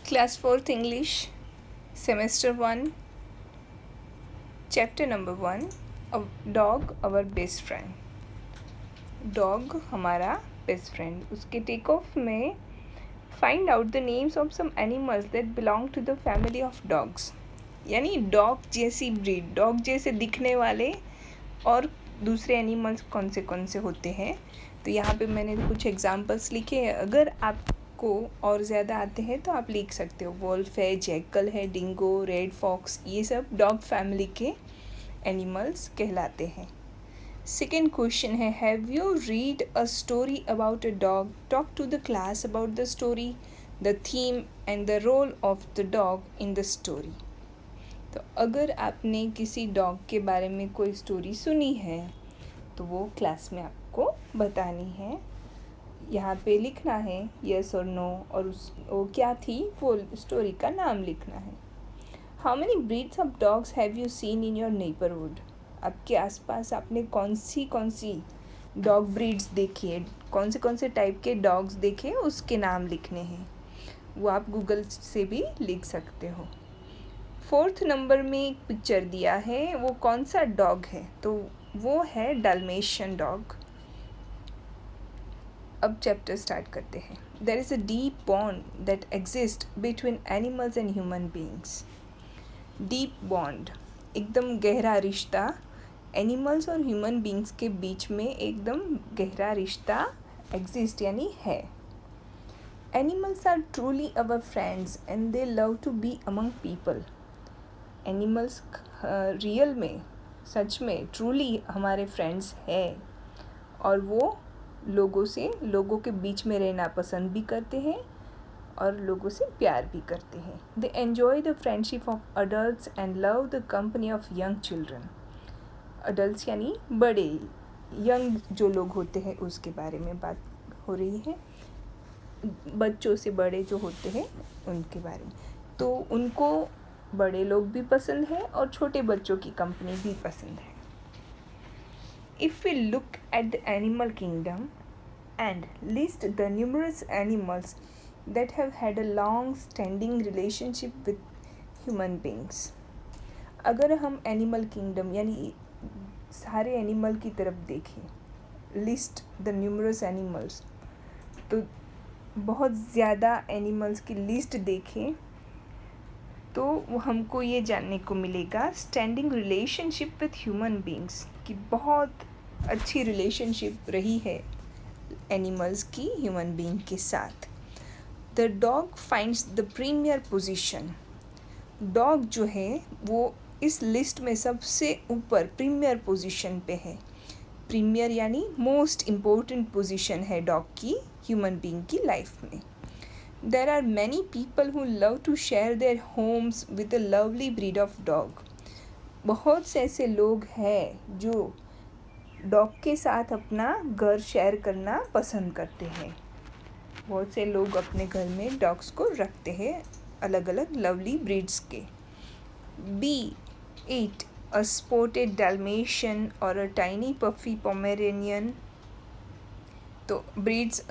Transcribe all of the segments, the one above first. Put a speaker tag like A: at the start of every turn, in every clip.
A: Class 4th English, Semester 1, Chapter number 1, A Dog Our Best Friend. Dog हमारा best friend. उसके take off में find out the names of some animals that belong to the family of dogs. यानी dog जैसी breed, dog जैसे दिखने वाले और दूसरे एनिमल्स कौन से होते हैं. तो यहाँ पे मैंने कुछ एग्जांपल्स लिखे हैं. अगर आपको और ज़्यादा आते हैं तो आप लिख सकते हो. वोल्फ है, जैकल है, डिंगो, रेड फॉक्स, ये सब डॉग फैमिली के एनिमल्स कहलाते हैं. सेकेंड क्वेश्चन है, have you read a story about a dog? Talk to the class about the story, the theme and the role of the dog in the story. तो अगर आपने किसी dog के बारे में कोई स्टोरी सुनी है तो वो क्लास में आपको बतानी है. यहाँ पे लिखना है यस और नो, और वो क्या थी वो स्टोरी का नाम लिखना है. How many breeds of dogs have you seen in your neighbourhood? आपके आसपास आपने कौन सी डॉग ब्रीड्स देखी है, कौन से टाइप के डॉग्स देखे, उसके नाम लिखने हैं. वो आप गूगल से भी लिख सकते हो. फोर्थ नंबर में एक पिक्चर दिया है, वो कौन सा डॉग है? तो वो है डाल्मेशियन डॉग. अब चैप्टर स्टार्ट करते हैं. There is a deep bond that exist between animals and human beings. Deep bond, एकदम गहरा रिश्ता एनिमल्स और ह्यूमन बीइंग्स के बीच में एकदम गहरा रिश्ता एग्जिस्ट यानी है. Animals are truly our friends and they love to be among people. Animals real में, सच में, ट्रूली हमारे फ्रेंड्स है और वो लोगों के बीच में रहना पसंद भी करते हैं और लोगों से प्यार भी करते हैं. They enjoy the friendship of adults and love the company of young children. Adults यानी बड़े, यंग जो लोग होते हैं उसके बारे में बात हो रही है. बच्चों से बड़े जो होते हैं उनके बारे में. तो उनको बड़े लोग भी पसंद है और छोटे बच्चों की कंपनी भी पसंद है. If we look at the animal kingdom and list the numerous animals that have had a long-standing relationship with human beings. अगर हम एनिमल किंगडम यानी सारे एनिमल की तरफ देखें, लिस्ट द न्यूमरस एनिमल्स, तो बहुत ज़्यादा एनिमल्स की लिस्ट देखें तो हमको ये जानने को मिलेगा standing relationship with human beings की बहुत अच्छी रिलेशनशिप रही है एनिमल्स की ह्यूमन बीइंग के साथ. The dog finds the premier position. Dog जो है वो इस लिस्ट में सबसे ऊपर प्रीमियर पोजीशन पे है. प्रीमियर यानी मोस्ट इम्पोर्टेंट पोजीशन है डॉग की ह्यूमन बीइंग की लाइफ में. There are many people who love to share their homes with a lovely breed of dog. बहुत से ऐसे लोग हैं जो डॉग के साथ अपना घर शेयर करना पसंद करते हैं. बहुत से लोग अपने घर में डॉग्स को रखते हैं अलग अलग लवली ब्रीड्स के. B8 a spotted Dalmatian or a tiny puffy Pomeranian. तो ब्रीड्स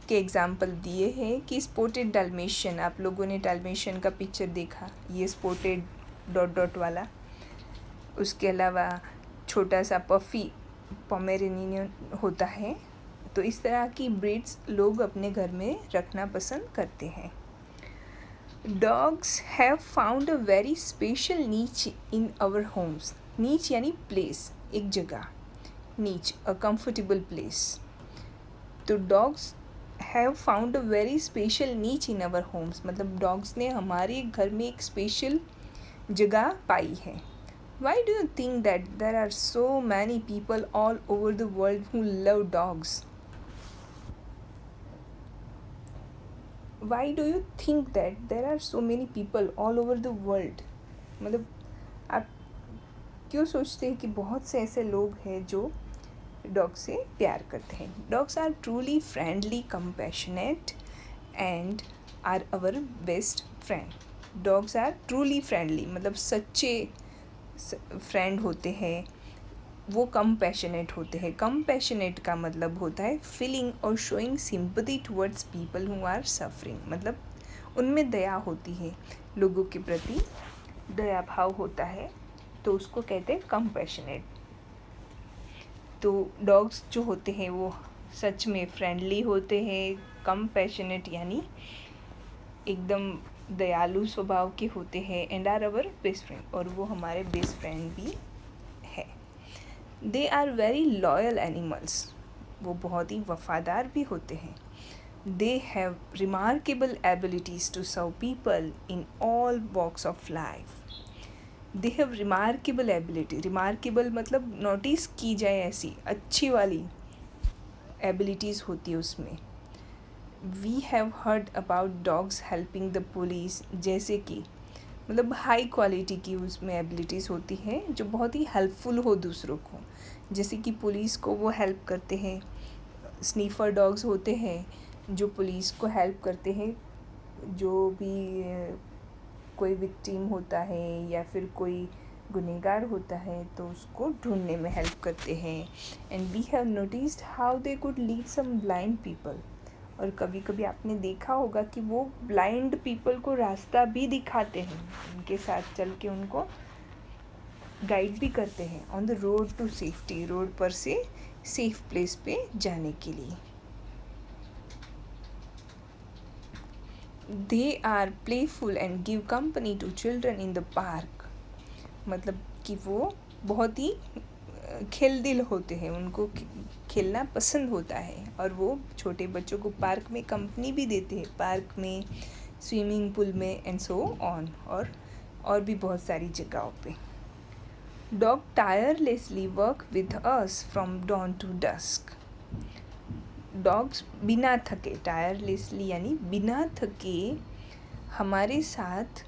A: के एग्ज़ाम्पल दिए हैं कि स्पॉटेड डाल्मेशियन, आप लोगों ने डाल्मेशियन का पिक्चर देखा, ये स्पॉटेड डॉट डॉट वाला. उसके अलावा छोटा सा पफ़ी पोमेरेनियन होता है. तो इस तरह की ब्रीड्स लोग अपने घर में रखना पसंद करते हैं. Dogs have found a very special niche in our Holmes. नीच यानी प्लेस, एक जगह. Niche a comfortable place. तो dogs have found a very special niche in our homes, मतलब डॉग्स ने हमारे घर में एक स्पेशल जगह पाई है. Why do you think that there are so many people all over the world who love dogs? Why do you think that there are so many people all over the world? मतलब आप क्यों सोचते हैं कि बहुत से ऐसे लोग हैं जो डॉग से प्यार करते हैं? Dogs are truly friendly, compassionate and are our best friend. Dogs are truly friendly, मतलब सच्चे फ्रेंड होते हैं. वो कंपैशनेट होते हैं. कंपैशनेट का मतलब होता है फीलिंग और showing sympathy towards people who are suffering. मतलब उनमें दया होती है, लोगों के प्रति दया भाव होता है, तो उसको कहते हैं कंपैशनेट। तो डॉग्स जो होते हैं वो सच में फ्रेंडली होते हैं, कंपैशनेट यानी एकदम दयालु स्वभाव के होते हैं, and are our best friend, और वो हमारे बेस्ट फ्रेंड भी है। They are very loyal animals, वो बहुत ही वफादार भी होते हैं। They have remarkable abilities to serve people in all walks of life. They have remarkable ability, remarkable मतलब नोटिस की जाए ऐसी अच्छी वाली एबिलिटीज़ होती है उसमें। We have heard about dogs helping the police, जैसे कि मतलब हाई क्वालिटी की उसमें एबिलिटीज़ होती हैं जो बहुत ही हेल्पफुल हो दूसरों को, जैसे कि पुलिस को वो हेल्प करते हैं। स्नीफर डॉग्स होते हैं जो पुलिस को हेल्प करते हैं, जो भी कोई विक्टिम होता है या फिर कोई गुनहगार होता है तो उसको ढूंढने में हेल्प करते हैं। And we have noticed how they could lead some blind people, और कभी कभी आपने देखा होगा कि वो ब्लाइंड पीपल को रास्ता भी दिखाते हैं, उनके साथ चल के उनको गाइड भी करते हैं on the road to safety, road पर से सेफ प्लेस पे जाने के लिए। They are playful and give company to children in the park, मतलब कि वो बहुत ही खेल दिल होते हैं, उनको खेलना पसंद होता है, और वो छोटे बच्चों को पार्क में कंपनी भी देते हैं, पार्क में, स्विमिंग पूल में, एंड सो ऑन, और भी बहुत सारी जगहों पे। Dog tirelessly work with us from dawn to dusk. Dogs बिना थके, टायरलेसली यानी बिना थके हमारे साथ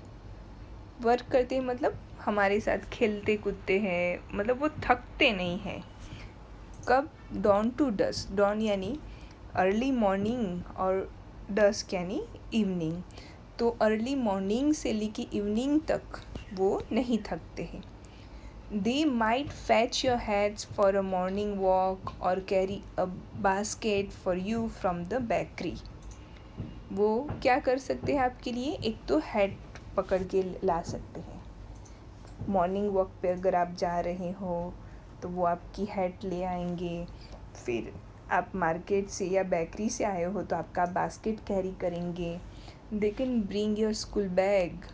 A: वर्क करते हैं, मतलब हमारे साथ खेलते कूदते हैं, मतलब वो थकते नहीं हैं। कब? डॉन टू डस्क, डॉन यानी अर्ली मॉर्निंग और डस्क यानी इवनिंग, तो अर्ली मॉर्निंग से लेके इवनिंग तक वो नहीं थकते हैं। They might fetch your heads for a morning walk or carry a basket for you from the bakery. वो क्या कर सकते हैं आपके लिए? एक तो हैट पकड़ के ला सकते हैं, मॉर्निंग वॉक पे अगर आप जा रहे हो तो वो आपकी हैट ले आएंगे, फिर आप मार्केट से या बेकरी से आए हो तो आपका बास्केट कैरी करेंगे। They can bring your school bag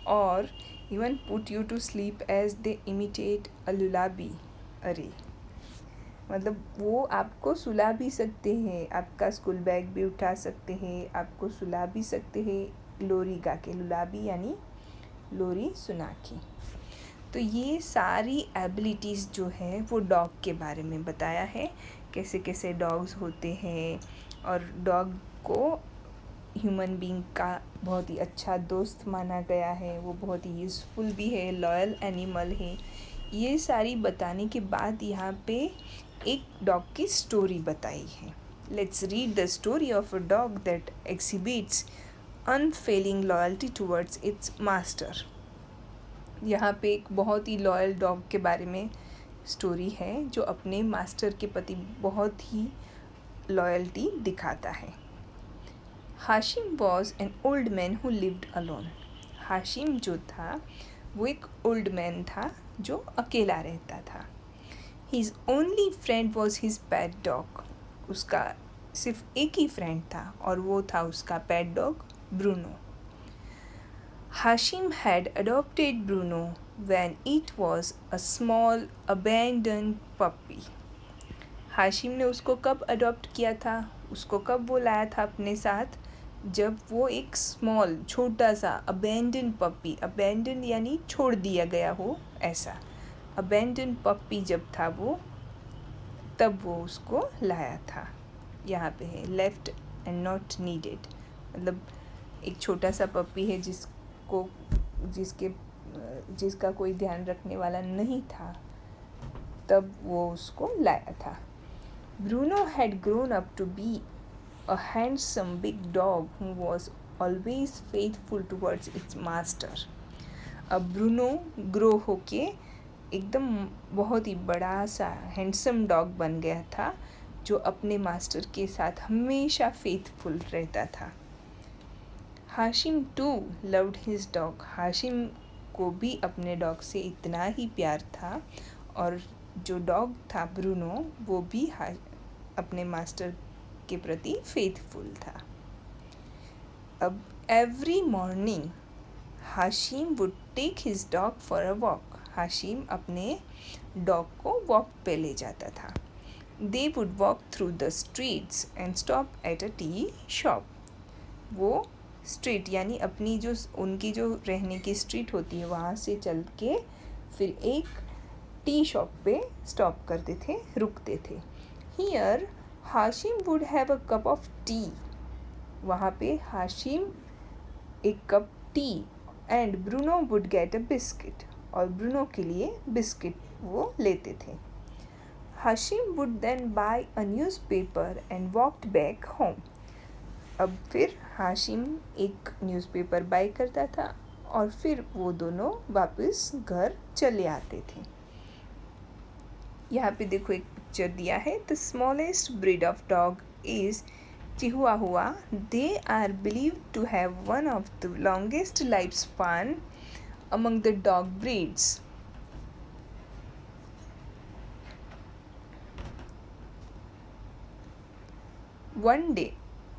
A: और even put you to sleep as they imitate a lullaby। अरे मतलब वो आपको सुला भी सकते हैं, आपका स्कूल बैग भी उठा सकते हैं, आपको सुला भी सकते हैं लोरी गा के, लुलाबी यानी लोरी सुना के। तो ये सारी एबिलिटीज़ जो है वो डॉग के बारे में बताया है, कैसे कैसे डॉग्स होते हैं, और डॉग को ह्यूमन बीइंग का बहुत ही अच्छा दोस्त माना गया है, वो बहुत ही यूज़फुल भी है, लॉयल एनिमल है। ये सारी बताने के बाद यहाँ पे एक डॉग की स्टोरी बताई है। Let's read the story of a dog that exhibits unfailing loyalty towards its master. यहाँ पे एक बहुत ही लॉयल डॉग के बारे में स्टोरी है जो अपने मास्टर के प्रति बहुत ही लॉयल्टी दिखाता है। Hashim was an old man who lived alone। Hashim जो था वो एक ओल्ड मैन था जो अकेला रहता था। His only friend was his pet dog। उसका सिर्फ एक ही फ्रेंड था और वो था उसका pet dog Bruno. Hashim had adopted Bruno when it was a small abandoned puppy। Hashim ने उसको कब अडॉप्ट किया था, उसको कब वो लाया था अपने साथ? जब वो एक स्मॉल छोटा सा अबेंडन पप्पी, अबेंडन यानी छोड़ दिया गया हो ऐसा, अबेंडन पप्पी जब था वो, तब वो उसको लाया था। यहाँ पे है लेफ्ट एंड नॉट नीडेड, मतलब एक छोटा सा पप्पी है जिसका कोई ध्यान रखने वाला नहीं था, तब वो उसको लाया था। Bruno had grown up to be a handsome big dog who was always faithful towards its master। अब ब्रूनो ग्रो होके एकदम बहुत ही बड़ा सा हैंडसम डॉग बन गया था जो अपने मास्टर के साथ हमेशा फेथफुल रहता था। Hashim too loved his dog. Hashim को भी अपने डॉग से इतना ही प्यार था, और जो डॉग था ब्रूनो वो भी अपने मास्टर के प्रति फेथफुल था। अब every morning Hashim would take his dog for a walk. Hashim अपने डॉग को वॉक पे ले जाता था। They would walk through the streets and stop at a tea shop. वो स्ट्रीट यानी अपनी जो उनकी जो रहने की स्ट्रीट होती है वहाँ से चल के फिर एक टी शॉप पे स्टॉप करते थे, रुकते थे। Here Hashim would have a cup of tea. वहाँ पे हाशिम एक cup tea and Bruno would get a biscuit, और ब्रूनो के लिए बिस्किट वो लेते थे। Hashim would then buy a newspaper and walked back home. अब फिर हाशिम एक न्यूज़पेपर बाय करता था और फिर वो दोनों वापस घर चले आते थे। यहाँ पे देखो एक पिक्चर दिया है। The smallest breed of dog is Chihuahua. They are believed to have one of the longest lifespan among the dog breeds. One day,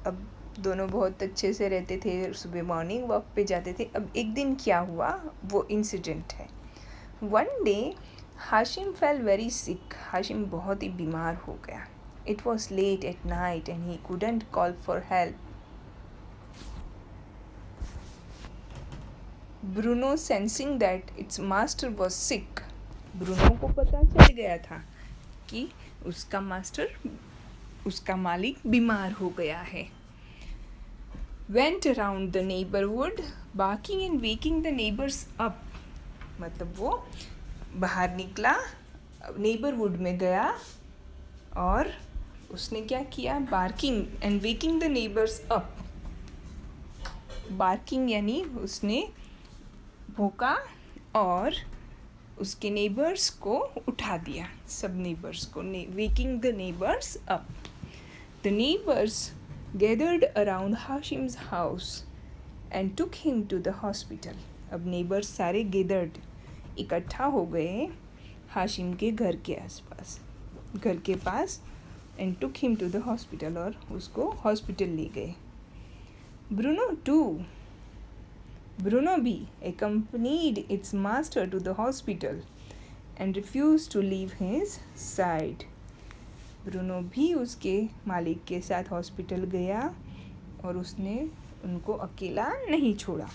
A: अब दोनों बहुत अच्छे से रहते थे, सुबह मॉर्निंग वॉक पे जाते थे। अब एक दिन क्या हुआ वो इंसिडेंट है। One day, Hashim fail very sick. Hashim बहुत ही बीमार हो गया। It was late at night and he couldn't call for help. Bruno, sensing that its master was sick, Bruno को पता चल गया था कि उसका मास्टर, उसका मालिक बीमार हो गया है। Went around the neighborhood, barking and waking the neighbors up. मतलब वो बाहर निकला, नेबरहुड में गया और उसने क्या किया, barking and waking the neighbours up. Barking यानी उसने भौंका और उसके नेबर्स को उठा दिया, सब नेबर्स को। Waking the neighbours up. The neighbours gathered around Hashim's house and took him to the hospital. अब नेबर्स सारे गैदर्ड, इकट्ठा हो गए हाशिम के घर के आसपास, घर के पास, and took him to the hospital, और उसको हॉस्पिटल ले गए। ब्रूनो भी accompanied its master to the hospital and refused to leave his side. Bruno भी उसके मालिक के साथ हॉस्पिटल गया और उसने उनको अकेला नहीं छोड़ा।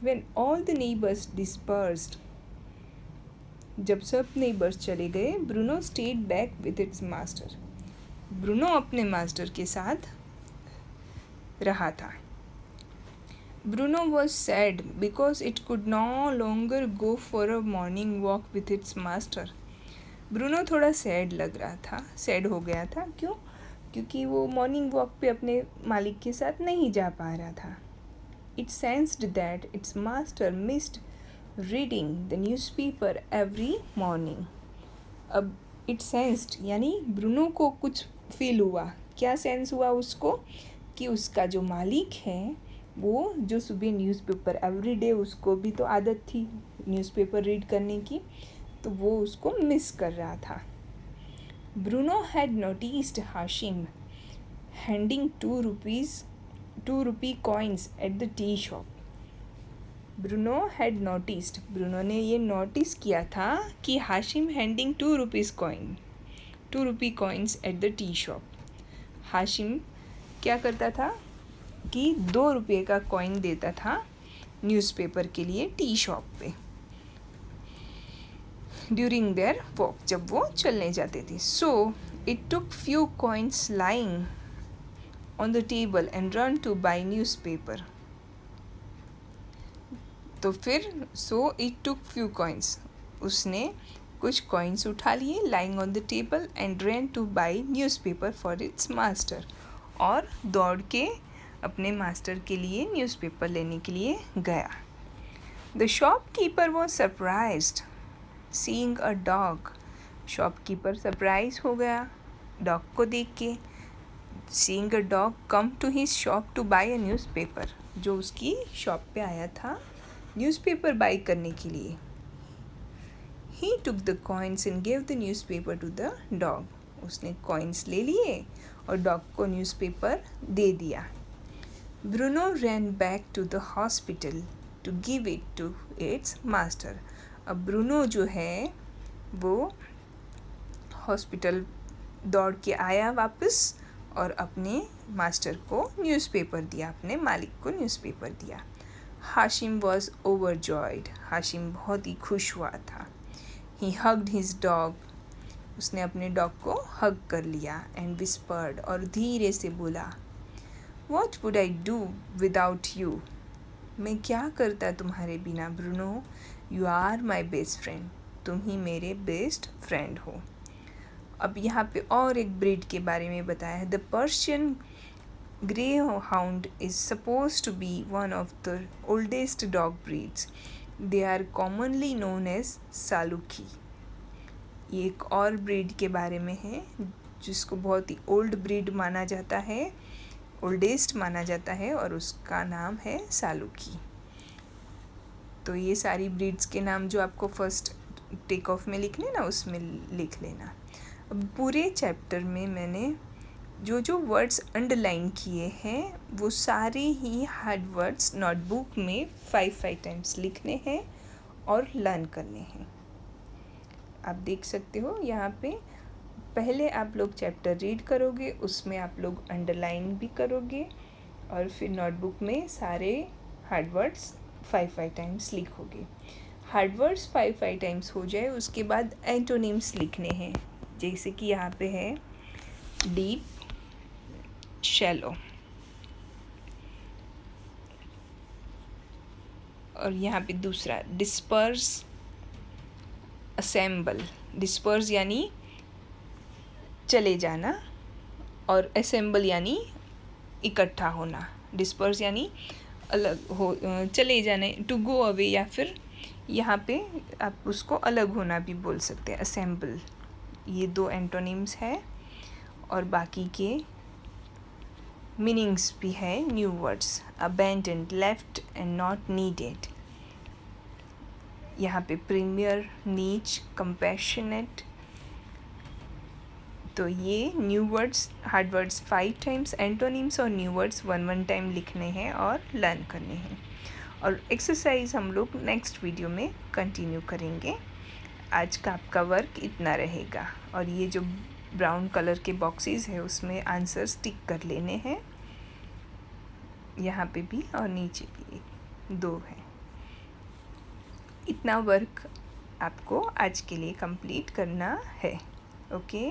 A: When all the neighbors dispersed, जब सब नेबर्स चले गए, Bruno stayed back with its master. Bruno अपने मास्टर के साथ रहा था। Bruno was sad because it could no longer go for a morning walk with its master. Bruno थोड़ा सैड लग रहा था, सैड हो गया था। क्यों? क्योंकि वो मॉर्निंग वॉक पे अपने मालिक के साथ नहीं जा पा रहा था। It sensed that it's master missed reading the newspaper every morning. अब इट सेंस्ड यानी ब्रूनो को कुछ फील हुआ। क्या सेंस हुआ उसको? कि उसका जो मालिक है वो जो सुबह न्यूज़पेपर एवरी डे, उसको भी तो आदत थी न्यूज़पेपर रीड करने की, तो वो उसको मिस कर रहा था। Bruno had noticed Hashim handing two rupee coins at the tea shop. Bruno had noticed, Bruno ने ये नोटिस किया था कि Hashim handing 2 rupee coins at the tea shop. Hashim क्या करता था कि 2 रुपये का कॉइन देता था न्यूज़पेपर के लिए टी शॉप पे ड्यूरिंग देयर वॉक, जब वो चलने जाते थे। So it took few coins lying on the table and run to buy newspaper. तो फिर so it took few coins, उसने कुछ कॉइन्स उठा लिए, lying on the table and ran to buy newspaper for its master, और दौड़ के अपने मास्टर के लिए न्यूज़पेपर लेने के लिए गया। The shopkeeper was surprised seeing a dog. Shopkeeper surprise हो गया डॉग को देख के। seeing a dog come to his shop to buy a newspaper, जो उसकी शॉप पे आया था न्यूज़पेपर बाई करने के लिए. He took the coins and gave the newspaper to the dog. उसने coins ले लिए और डॉग को न्यूज़पेपर दे दिया. Bruno ran back to the hospital to give it to its master. अब ब्रूनो जो है वो हॉस्पिटल दौड़ के आया वापस और अपने मास्टर को न्यूज़पेपर दिया, अपने मालिक को न्यूज़पेपर दिया. Hashim was overjoyed. हाशिम बहुत ही खुश हुआ था. ही हग्ड हिज डॉग. उसने अपने डॉग को हग कर लिया. एंड विस्पर्ड, और धीरे से बोला, What would I do without you? मैं क्या करता तुम्हारे बिना Bruno. You are my best friend. तुम ही मेरे बेस्ट फ्रेंड हो. अब यहाँ पे और एक ब्रीड के बारे में बताया है. The Persian greyhound is suppose to be one of the oldest dog breeds. They are commonly known as saluki. ये एक और ब्रीड के बारे में है जिसको बहुत ही ओल्ड ब्रीड माना जाता है, ओल्डेस्ट माना जाता है, और उसका नाम है सालुकी. तो ये सारी ब्रीड्स के नाम जो आपको फर्स्ट टेक ऑफ में लिखने ना, उसमें लिख लेना. अब पूरे चैप्टर में मैंने जो जो वर्ड्स अंडरलाइन किए हैं वो सारे ही हार्ड वर्ड्स नोटबुक में 5 टाइम्स लिखने हैं और लर्न करने हैं. आप देख सकते हो यहाँ पे पहले आप लोग चैप्टर रीड करोगे, उसमें आप लोग अंडरलाइन भी करोगे और फिर नोटबुक में सारे हार्ड वर्ड्स 5 टाइम्स लिखोगे. हार्ड वर्ड्स 5 टाइम्स हो जाए उसके बाद एंटोनिम्स लिखने हैं. जैसे कि यहाँ पे है डीप, शैलो, और यहाँ पे दूसरा डिस्पर्स, असेंबल. डिस्पर्स यानी चले जाना और असेंबल यानी इकट्ठा होना. डिस्पर्स यानी अलग हो, चले जाने, टू गो अवे, या फिर यहाँ पे आप उसको अलग होना भी बोल सकते हैं, असेंबल. ये 2 एंटोनिम्स है और बाकी के मीनिंग्स भी है new words. Abandoned, left and not needed. यहाँ पे प्रीमियर, नीच, कंपैशनेट. तो ये new words, hard words 5 times, antonyms और न्यू वर्ड्स 1 टाइम लिखने हैं और लर्न करने हैं. और एक्सरसाइज हम लोग नेक्स्ट वीडियो में कंटिन्यू करेंगे. आज का आपका वर्क इतना रहेगा. और ये जो ब्राउन कलर के बॉक्सेस है उसमें आंसर्स टिक कर लेने हैं. यहाँ पे भी और नीचे भी 2 है. इतना वर्क आपको आज के लिए कंप्लीट करना है. ओके.